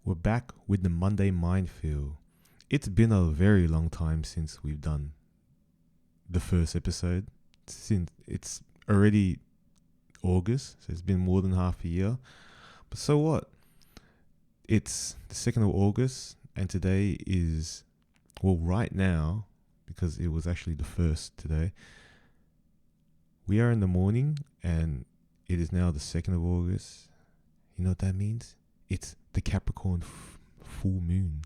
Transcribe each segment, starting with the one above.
We're back with the Monday Minefield. It's been a very long time since we've done the first episode. Since it's already August, so it's been more than half a year. But so what? It's the 2nd of August, and today is, well, right now, because it was actually the 1st today, we are in the morning, and it is now the 2nd of August. You know what that means? It's the Capricorn full moon.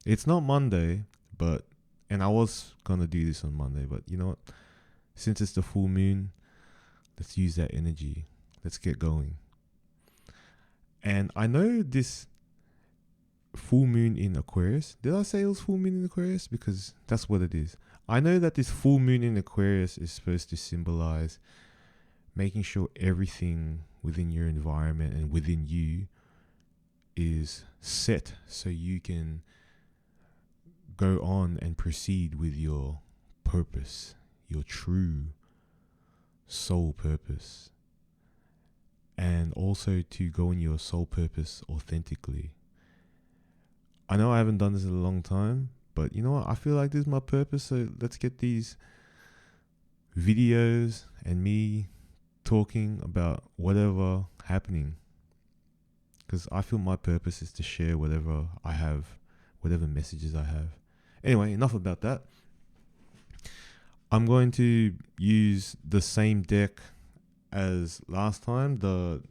It's not Monday, and I was gonna do this on Monday, but you know what? Since it's the full moon, let's use that energy. Let's get going. And I know this full moon in Aquarius. Did I say it was full moon in Aquarius? Because that's what it is. I know that this full moon in Aquarius is supposed to symbolize making sure everything within your environment and within you is set so you can go on and proceed with your purpose, your true soul purpose, and also to go in your soul purpose authentically. I know I haven't done this in a long time, but you know what? I feel like this is my purpose, so let's get these videos and me talking about whatever happening. Because I feel my purpose is to share whatever I have, whatever messages I have. Anyway, enough about that. I'm going to use the same deck as last time, the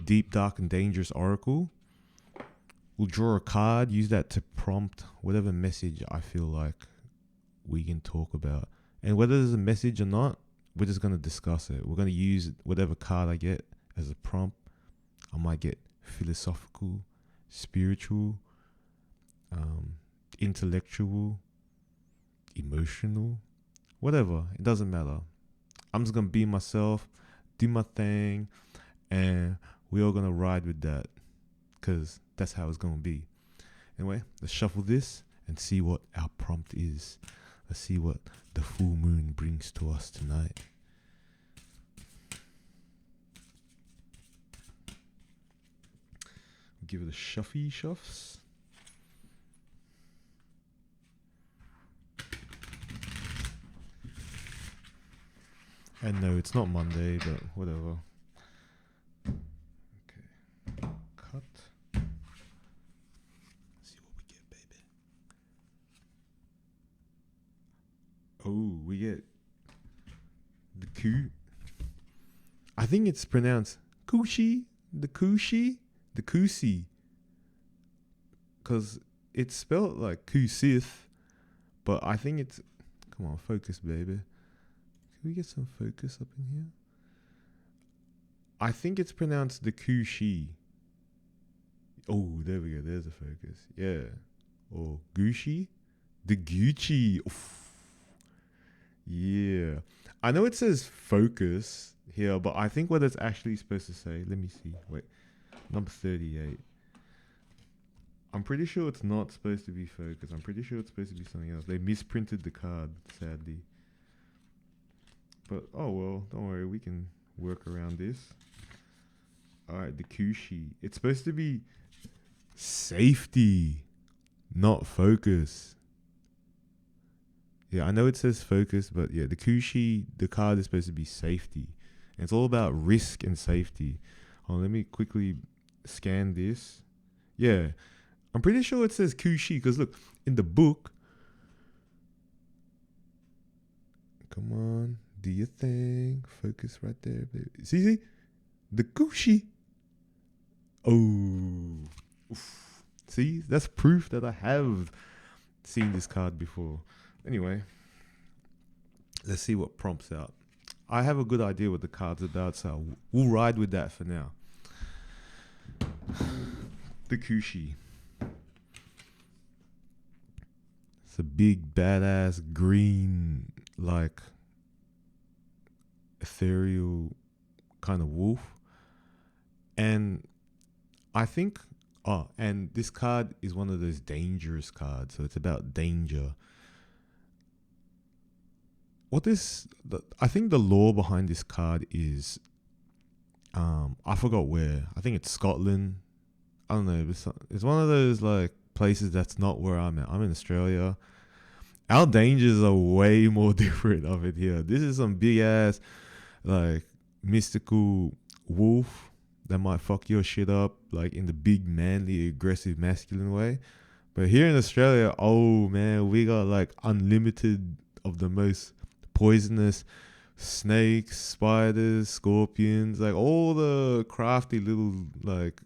Deep, Dark and Dangerous Oracle. We'll draw a card, use that to prompt whatever message I feel like we can talk about. And whether there's a message or not, we're just going to discuss it. We're going to use whatever card I get as a prompt. I might get philosophical, spiritual, intellectual, emotional, whatever. It doesn't matter. I'm just going to be myself, do my thing, and we're all going to ride with that because that's how it's going to be. Anyway, let's shuffle this and see what our prompt is. Let's see what the full moon brings to us tonight. Give it a shuffy shuffs. And no, it's not Monday, but whatever. Okay. Cut. Let's see what we get, baby. Oh, we get the Cu. I think it's pronounced Kushi. The Kushi. The Cu Sith, because it's spelled like Cu Sith, but I think it's, come on, focus, baby. Can we get some focus up in here? I think it's pronounced the Kushi. Oh, there we go. There's a focus. Yeah. Or Gucci, the Gucci. Oof. Yeah. I know it says focus here, but I think what it's actually supposed to say. Let me see. Wait. Number 38. I'm pretty sure it's not supposed to be focus. I'm pretty sure it's supposed to be something else. They misprinted the card, sadly. But, oh well, don't worry. We can work around this. Alright, the Kushi. It's supposed to be safety, not focus. Yeah, I know it says focus, but yeah, the Kushi, the card is supposed to be safety. And it's all about risk and safety. Oh, let me quickly scan this. Yeah, I'm pretty sure it says Kushi because look, in the book, come on, do your thing, focus right there, baby. See, the Kushi. Oh, oof. See, that's proof that I have seen this card before. Anyway, let's see what prompts out. I have a good idea what the card's about, so we'll ride with that for now. The Kushi. It's a big, badass, green, like, ethereal kind of wolf. And I think, and this card is one of those dangerous cards, so it's about danger. I think the lore behind this card is, I forgot where. I think it's Scotland. I don't know. It's one of those like places that's not where I'm at. I'm in Australia. Our dangers are way more different of it here. This is some big ass like mystical wolf that might fuck your shit up like in the big manly aggressive masculine way. But here in Australia, oh man, we got like unlimited of the most poisonous snakes, spiders, scorpions, like all the crafty little like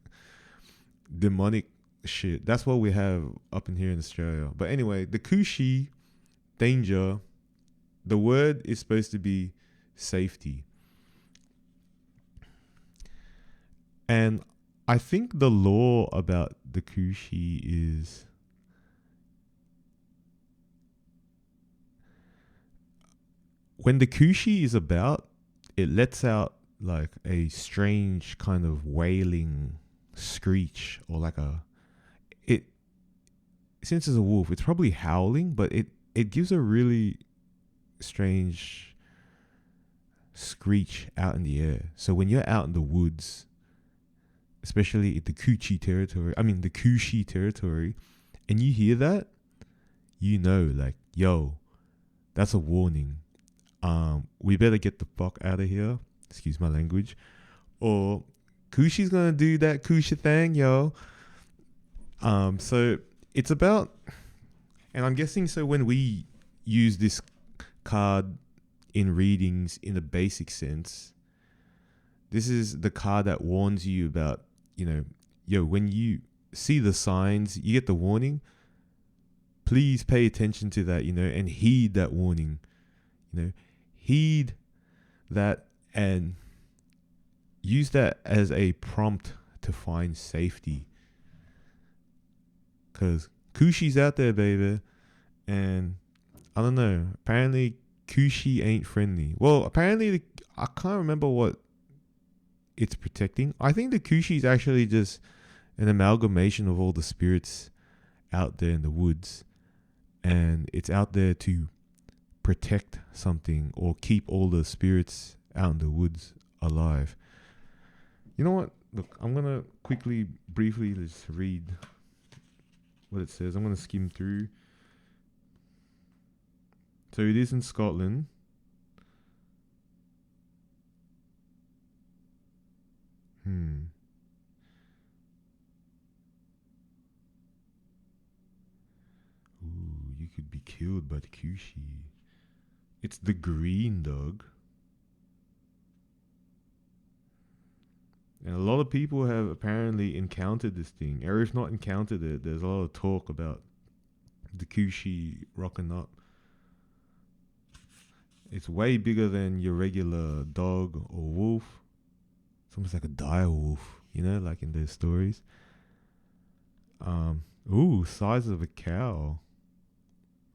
demonic shit. That's what we have up in here in Australia. But anyway, the Cu Sith danger, the word is supposed to be safety. And I think the law about the Cu Sith is when the Cu Sith is about, it lets out like a strange kind of wailing screech or like it since it's a wolf, it's probably howling, but it gives a really strange screech out in the air. So when you're out in the woods, especially in the Cu Sith territory, and you hear that, you know, like, yo, that's a warning. We better get the fuck out of here. Excuse my language. Or Cu Sith's gonna do that Cu Sith thing, yo. So it's about, and I'm guessing so when we use this card in readings in a basic sense, this is the card that warns you about, you know, yo, when you see the signs, you get the warning, please pay attention to that, you know, and heed that warning, you know, heed that and use that as a prompt to find safety. Because Cu Sith's out there, baby. And I don't know. Apparently, Cu Sith ain't friendly. Well, apparently, I can't remember what it's protecting. I think the Cu Sith is actually just an amalgamation of all the spirits out there in the woods. And it's out there to protect something or keep all the spirits out in the woods alive. You know what? Look, I'm going to quickly, briefly, just read what it says. I'm going to skim through. So it is in Scotland. Ooh, you could be killed by the Cu Sith. It's the green dog. And a lot of people have apparently encountered this thing. Or if not encountered it, there's a lot of talk about the Cu Sith rocking up. It's way bigger than your regular dog or wolf. It's almost like a dire wolf, you know, like in those stories. Ooh, size of a cow.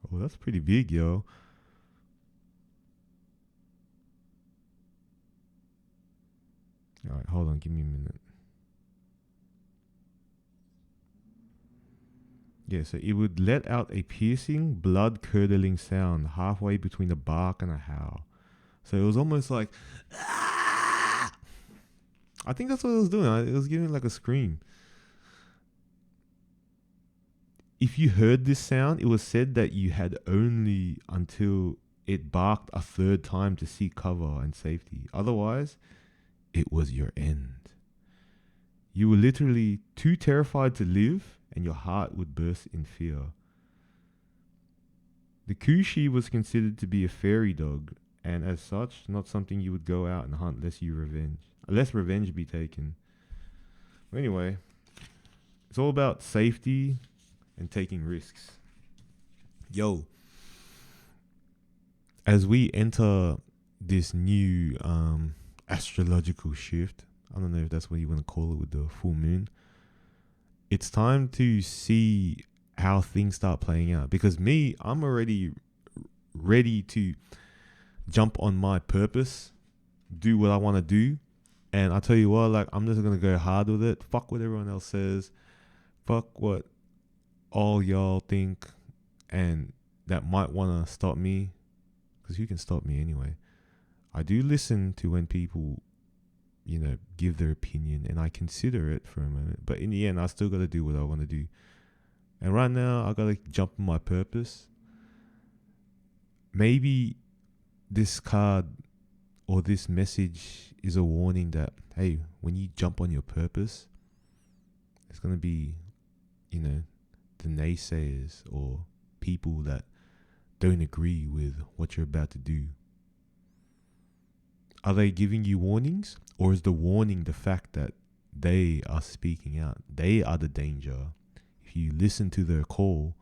Oh, that's pretty big, yo. Alright, hold on, give me a minute. Yeah, so it would let out a piercing, blood-curdling sound halfway between a bark and a howl. So it was almost like, ah! I think that's what it was doing. It was giving like a scream. If you heard this sound, it was said that you had only until it barked a third time to seek cover and safety. Otherwise, it was your end. You were literally too terrified to live, and your heart would burst in fear. The Cu Sith was considered to be a fairy dog, and as such, not something you would go out and hunt lest revenge be taken. But anyway, it's all about safety and taking risks. Yo, as we enter this new astrological shift, I don't know if that's what you want to call it with the full moon, it's time to see how things start playing out. Because I'm already ready to jump on my purpose, do what I want to do. And I tell you what, like, I'm just going to go hard with it. Fuck what everyone else says. Fuck what all y'all think and that might want to stop me. Because you can stop me anyway. I do listen to when people give their opinion, and I consider it for a moment. But in the end, I still got to do what I want to do. And right now, I got to jump on my purpose. Maybe this card or this message is a warning that, hey, when you jump on your purpose, it's going to be, the naysayers or people that don't agree with what you're about to do. Are they giving you warnings, or is the warning the fact that they are speaking out? They are the danger. If you listen to their call,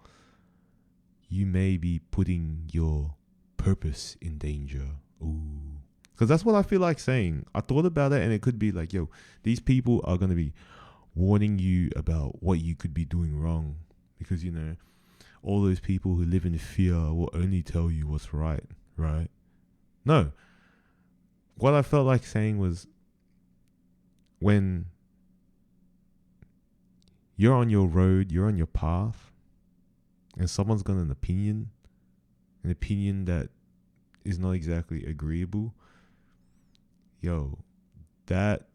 you may be putting your purpose in danger. Ooh. Because that's what I feel like saying. I thought about it, and it could be like, yo, these people are going to be warning you about what you could be doing wrong. Because, all those people who live in fear will only tell you what's right? No. What I felt like saying was, when you're on your road, you're on your path, and someone's got an opinion that is not exactly agreeable, that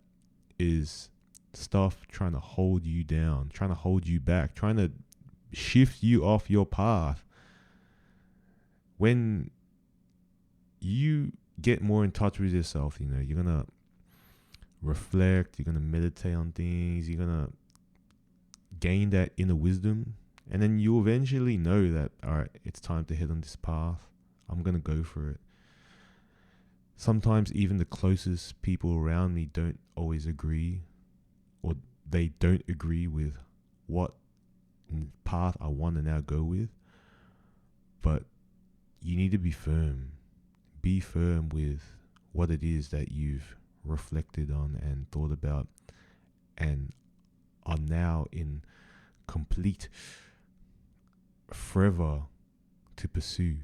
is stuff trying to hold you down, trying to hold you back, trying to shift you off your path. When you get more in touch with yourself, you're going to reflect, you're going to meditate on things, you're going to gain that inner wisdom, and then you eventually know that, all right, it's time to head on this path. I'm going to go for it. Sometimes even the closest people around me don't always agree, or they don't agree with what path I want to now go with. But you need to be firm. Be firm with what it is that you've reflected on and thought about, and are now in complete forever to pursue.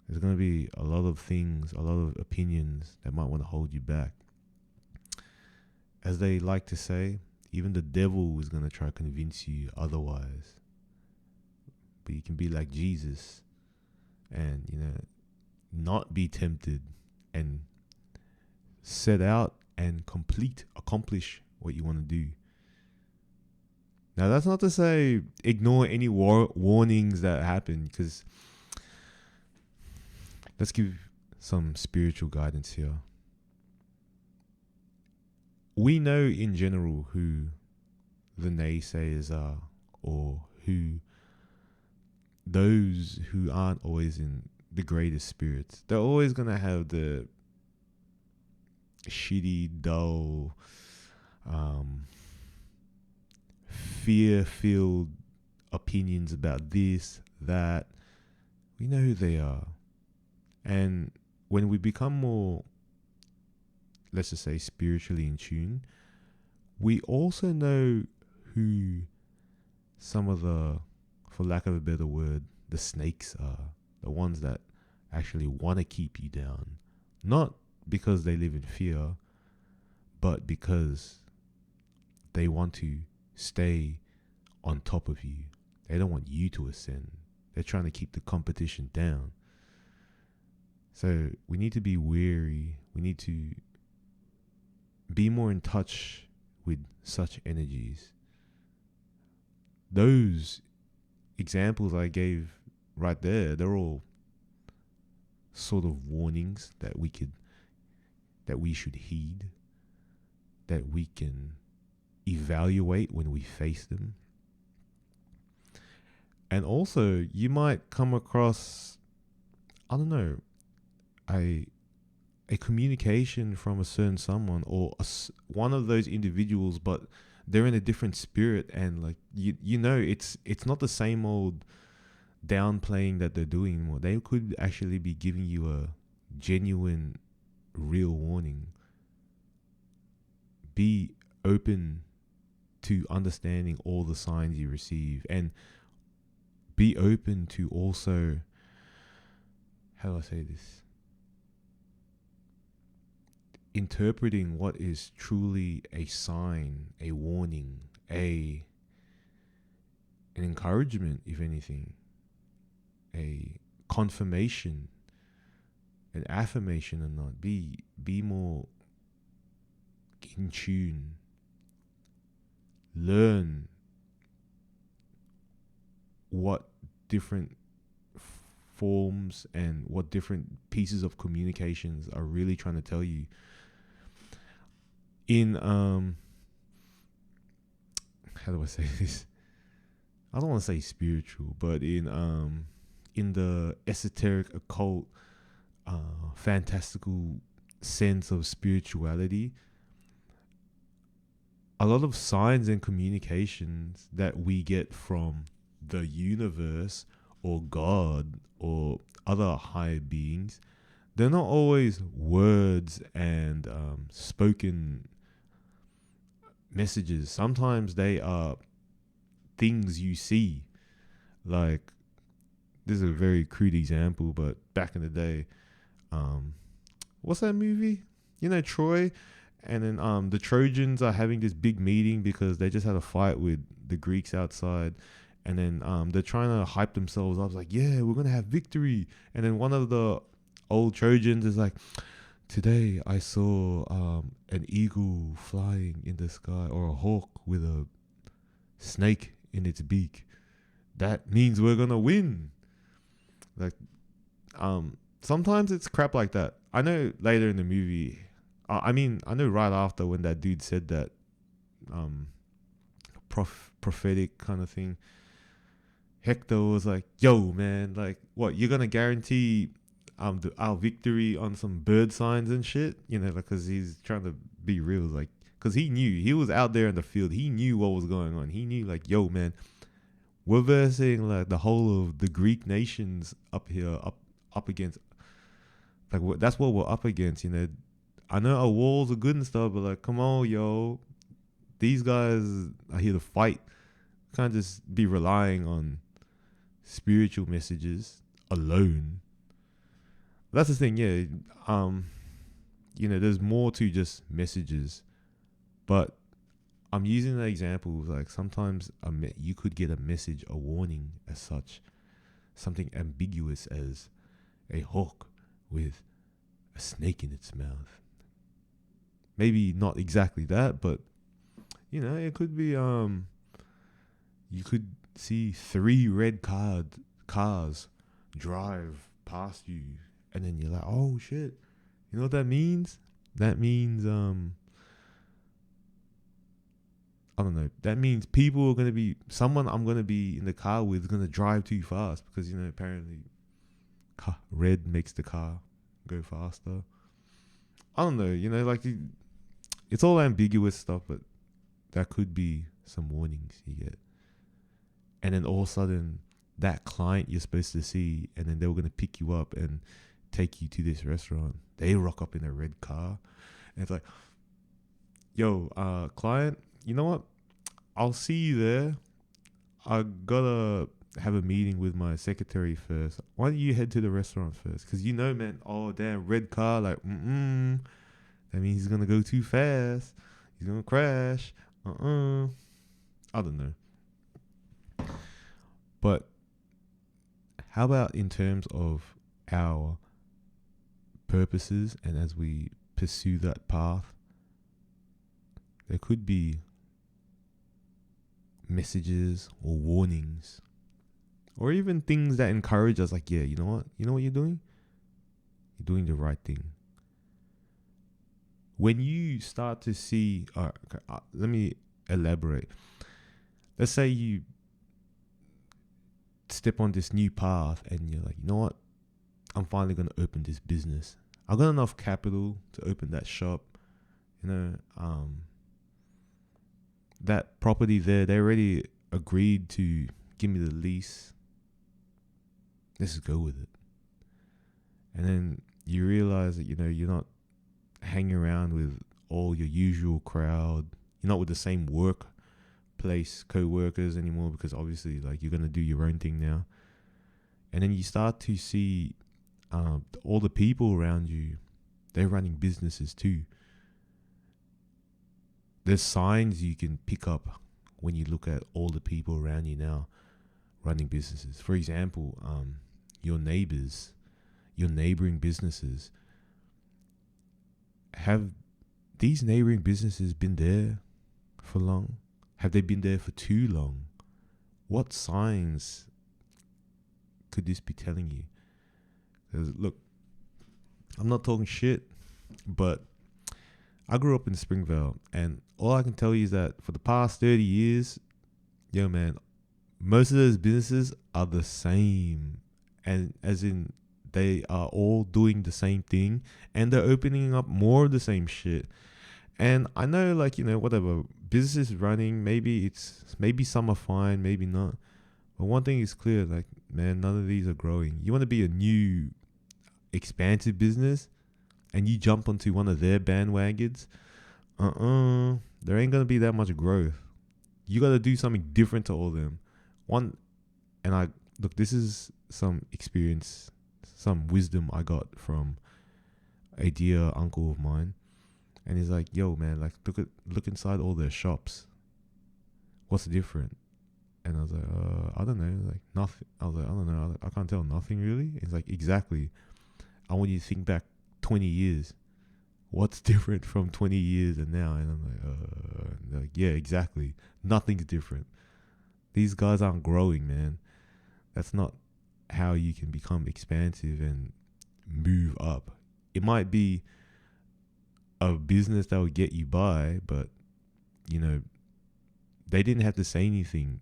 There's going to be a lot of things, a lot of opinions that might want to hold you back. As they like to say, even the devil is going to try to convince you otherwise. But you can be like Jesus and, not be tempted, and set out and accomplish what you want to do. Now, that's not to say ignore any warnings that happen, because let's give some spiritual guidance here. We know in general who the naysayers are, or who those who aren't always in the greatest spirits. They're always going to have the shitty, dull, fear-filled opinions about this, that. We know who they are. And when we become more, let's just say, spiritually in tune, we also know who some of the, for lack of a better word, the snakes are. The ones that actually want to keep you down. Not because they live in fear, but because they want to stay on top of you. They don't want you to ascend. They're trying to keep the competition down. So we need to be wary. We need to be more in touch with such energies. Those examples I gave right there, they're all sort of warnings that we should heed, that we can evaluate when we face them. And also, you might come across, I don't know, a communication from a certain someone, or one of those individuals, but they're in a different spirit, and like it's not the same old downplaying that they're doing anymore. They could actually be giving you a genuine, real warning. Be open to understanding all the signs you receive, and be open to also, how do I say this? Interpreting what is truly a sign, a warning, an encouragement, if anything, a confirmation an affirmation or not. Be more in tune. Learn what different forms and what different pieces of communications are really trying to tell you. In how do I say this? I don't want to say spiritual, but in the esoteric, occult, fantastical sense of spirituality, a lot of signs and communications that we get from the universe or God or other higher beings, they're not always words and spoken messages. Sometimes they are things you see. Like, this is a very crude example, but back in the day, what's that movie? You know, Troy? And then the Trojans are having this big meeting because they just had a fight with the Greeks outside. And then they're trying to hype themselves up. Like, yeah, we're going to have victory. And then one of the old Trojans is like, today I saw an eagle flying in the sky, or a hawk with a snake in its beak. That means we're going to win. Like, sometimes it's crap like that. I know later in the movie, I know right after when that dude said that prophetic kind of thing, Hector was like, yo, man, like, what, you're going to guarantee our victory on some bird signs and shit? You know, because he's trying to be real, like, because he knew, he was out there in the field. He knew what was going on. He knew, like, yo, man, we're versing, like, the whole of the Greek nations up here, up against, like, that's what we're up against, you know. I know our walls are good and stuff, but, like, come on, yo. These guys are here to fight. Can't just be relying on spiritual messages alone. That's the thing, yeah. You know, there's more to just messages, but I'm using the example, like, sometimes you could get a message, a warning as such, something ambiguous as a hawk with a snake in its mouth. Maybe not exactly that, but, you know, it could be, you could see 3 red cars drive past you, and then you're like, oh shit, you know what that means? That means I don't know. That means people are gonna be, someone I'm gonna be in the car with is gonna drive too fast, because, you know, apparently red makes the car go faster. I don't know, you know, like, it's all ambiguous stuff, but that could be some warnings you get. And then all of a sudden, that client you're supposed to see, and then they were going to pick you up and take you to this restaurant, they rock up in a red car. And it's like, yo, client, you know what? I'll see you there. I gotta have a meeting with my secretary first. Why don't you head to the restaurant first? Because, you know, man, oh, damn, red car, like, that means he's going to go too fast. He's going to crash. I don't know. But how about in terms of our purposes, and as we pursue that path, there could be messages or warnings, or even things that encourage us, like, yeah, you know what you're doing? You're doing the right thing. When you start to see, let me elaborate. Let's say you step on this new path and you're like, you know what? I'm finally going to open this business. I've got enough capital to open that shop. You know, that property there, they already agreed to give me the lease. Let's just go with it. And then you realize that, you know, you're not hanging around with all your usual crowd. You're not with the same workplace co-workers anymore, because obviously, like, you're going to do your own thing now. And then you start to see all the people around you, they're running businesses too. There's signs you can pick up when you look at all the people around you now running businesses. For example, your neighbors, your neighboring businesses. Have these neighboring businesses been there for long? Have they been there for too long? What signs could this be telling you? 'Cause look, I'm not talking shit, but I grew up in Springvale, and all I can tell you is that for the past 30 years, yo man, most of those businesses are the same. And as in, they are all doing the same thing, and they're opening up more of the same shit. And I know, like, whatever, business is running, maybe some are fine, maybe not. But one thing is clear, like, man, none of these are growing. You want to be a new, expansive business, and you jump onto one of their bandwagons, there ain't gonna be that much growth. You gotta do something different to all of them. Look, this is some experience, some wisdom I got from a dear uncle of mine. And he's like, yo man, like look inside all their shops. What's different? And I was like, I don't know, like nothing. I was like, I don't know, I can't tell, nothing really. He's like, exactly. I want you to think back 20 years. What's different from 20 years and now? And I'm like, yeah, exactly. Nothing's different. These guys aren't growing, man. That's not how you can become expansive and move up. It might be a business that will get you by, but they didn't have to say anything.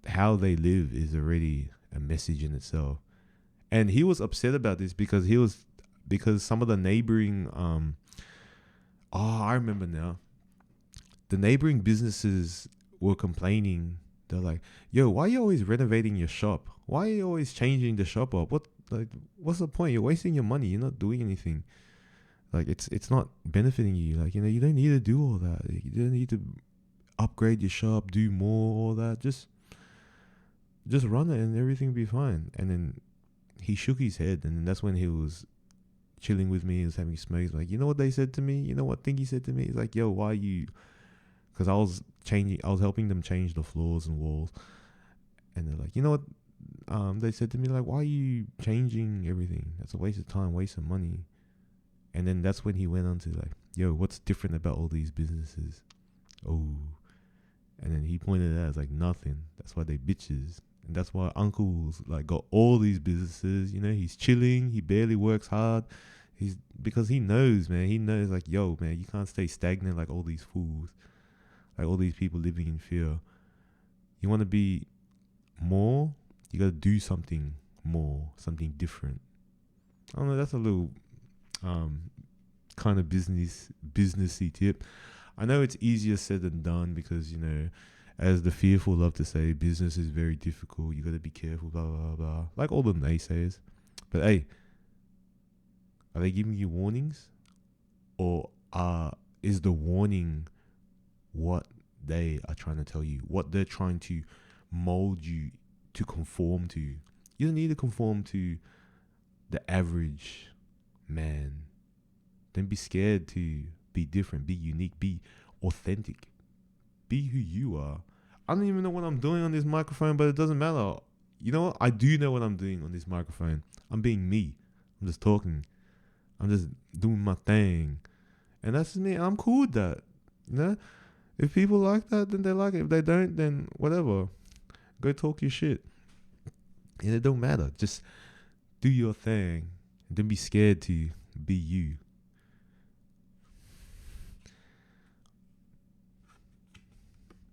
How they live is already a message in itself. And he was upset about this because some of the neighboring I remember now. The neighboring businesses were complaining. They're like, yo, why are you always renovating your shop? Why are you always changing the shop up? What's the point? You're wasting your money. You're not doing anything. Like, it's not benefiting you. Like, you don't need to do all that. You don't need to upgrade your shop, do more, all that. Just run it and everything will be fine. And then he shook his head, and that's when he was chilling with me. He was having smokes. Like, you know what they said to me? You know what thing he said to me? He's like, yo, why you... Because I was helping them change the floors and walls. And they're like, you know what? They said to me, like, why are you changing everything? That's a waste of time, waste of money. And then that's when he went on to like, yo, what's different about all these businesses? Oh. And then he pointed it out as like, nothing. That's why they bitches. And that's why uncle's like got all these businesses. He's chilling. He barely works hard. Because he knows, man. He knows, like, yo, man, you can't stay stagnant like all these fools. Like all these people living in fear. You want to be more, you got to do something more, something different. I don't know, that's a little kind of businessy tip. I know it's easier said than done because, as the fearful love to say, business is very difficult. You got to be careful, blah, blah, blah. Like all the naysayers. But hey, are they giving you warnings? Or is the warning what they are trying to tell you, what they're trying to mold you to conform to? You don't need to conform to the average man. Don't be scared to be different, be unique, be authentic, be who you are. I don't even know what I'm doing on this microphone, but it doesn't matter. You know what? I do know what I'm doing on this microphone. I'm being me. I'm just talking. I'm just doing my thing. And that's me. I'm cool with that. If people like that, then they like it. If they don't, then whatever. Go talk your shit. And it don't matter. Just do your thing. And don't be scared to be you.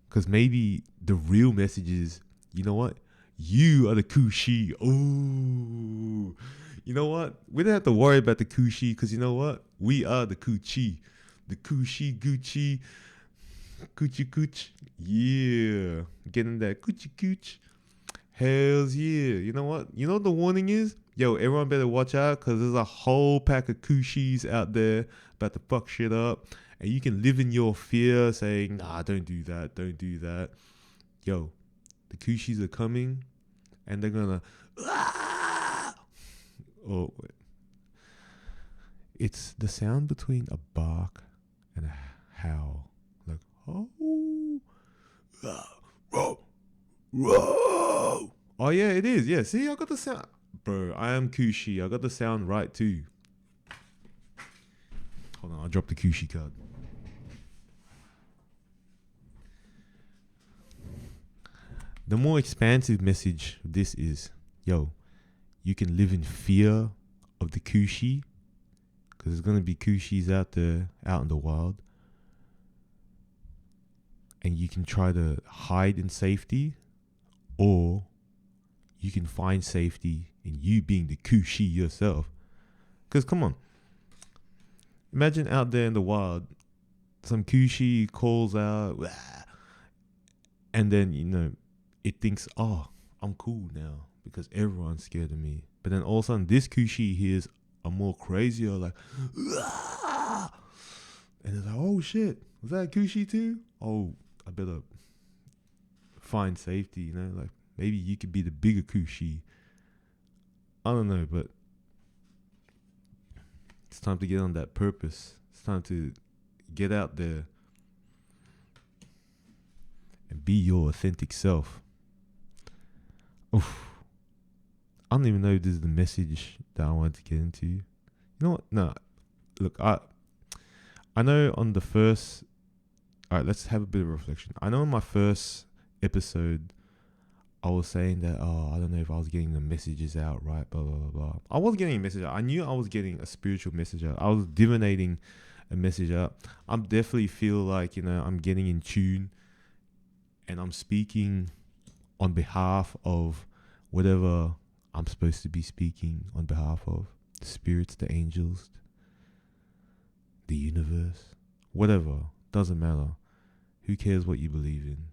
Because maybe the real message is, you know what? You are the Cu Sith. Oh, you know what? We don't have to worry about the Cu Sith because you know what? We are the Cu Sith. The Cu Sith, Gucci. Coochie cooch. Yeah. Getting that coochie cooch. Hells yeah. You know what? You know what the warning is? Yo, everyone better watch out because there's a whole pack of coochies out there about to fuck shit up. And you can live in your fear saying, nah, don't do that. Don't do that. Yo, the coochies are coming and they're going to... Oh, wait. It's the sound between a bark and a howl. Like, oh, I Oh yeah, it is. Yeah, see, I got the sound, bro. I am Kushi. I got the sound right too. Hold on, I'll drop the Kushi card. The more expansive message of this is, yo, you can live in fear of the Kushi, because there's gonna be Kushis out there, out in the wild, and you can try to hide in safety, or you can find safety in you being the Kushi yourself. Because come on, imagine out there in the wild, some Kushi calls out, "Wah," and then it thinks, oh, I'm cool now because everyone's scared of me. But then all of a sudden, this Kushi hears a more crazier, like, "Wah!" And it's like, oh shit, was that a Kushi too? Oh, I better find safety, like maybe you could be the bigger Kushi. I don't know, but it's time to get on that purpose. It's time to get out there and be your authentic self. Oof. I don't even know if this is the message that I wanted to get into. You know what? No, look, I know on the first. All right, let's have a bit of reflection. I know in my first episode, I was saying that, I don't know if I was getting the messages out right, blah, blah, blah, blah. I was getting a message out. I knew I was getting a spiritual message out. I was divinating a message out. I definitely feel like, I'm getting in tune and I'm speaking on behalf of whatever I'm supposed to be speaking on behalf of. The spirits, the angels, the universe, whatever. Doesn't matter. Who cares what you believe in?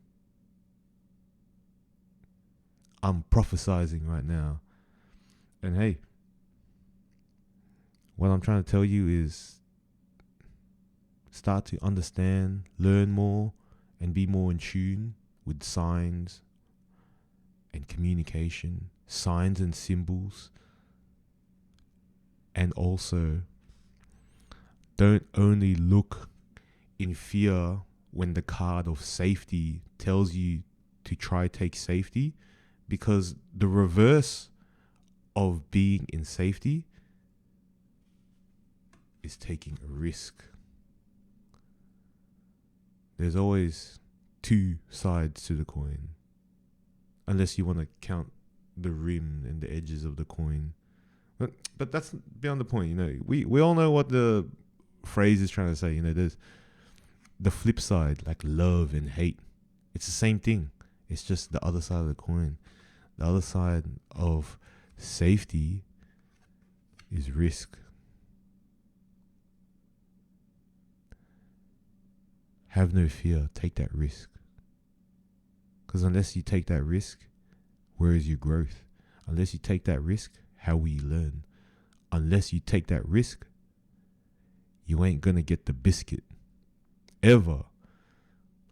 I'm prophesizing right now. And hey, what I'm trying to tell you is start to understand, learn more, and be more in tune with signs and communication, signs and symbols. And also, don't only look in fear when the card of safety tells you to try take safety, because the reverse of being in safety is taking a risk. There's always two sides to the coin, unless you want to count the rim and the edges of the coin. But that's beyond the point. We all know what the phrase is trying to say. There's the flip side, like love and hate. It's the same thing. It's just the other side of the coin. The other side of safety is risk. Have no fear. Take that risk. Because unless you take that risk, where is your growth? Unless you take that risk, how will you learn? Unless you take that risk, you ain't going to get the biscuit. Ever.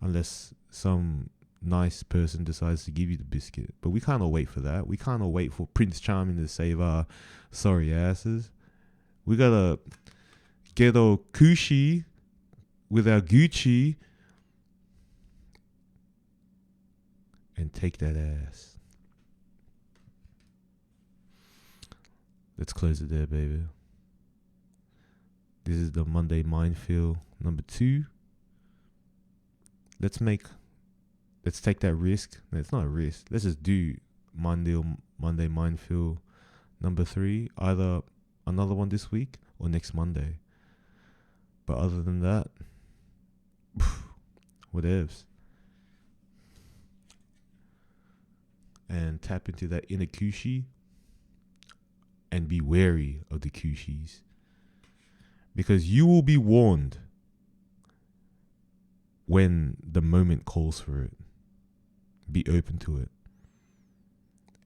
Unless some nice person decides to give you the biscuit. But we can't all wait for that. We can't all wait for Prince Charming to save our sorry asses. We gotta get our Kushi with our Gucci and take that ass. Let's close it there, baby. This is the Monday Minefield number 2. Let's take that risk. No, it's not a risk. Let's just do Monday Minefield number 3. Either another one this week or next Monday. But other than that, whatevs. And tap into that inner Kushi and be wary of the Kushis. Because you will be warned when the moment calls for it. Be open to it.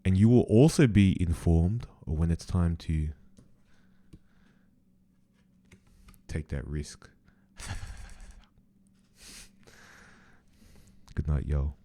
And you will also be informed of when it's time to take that risk. Good night, y'all.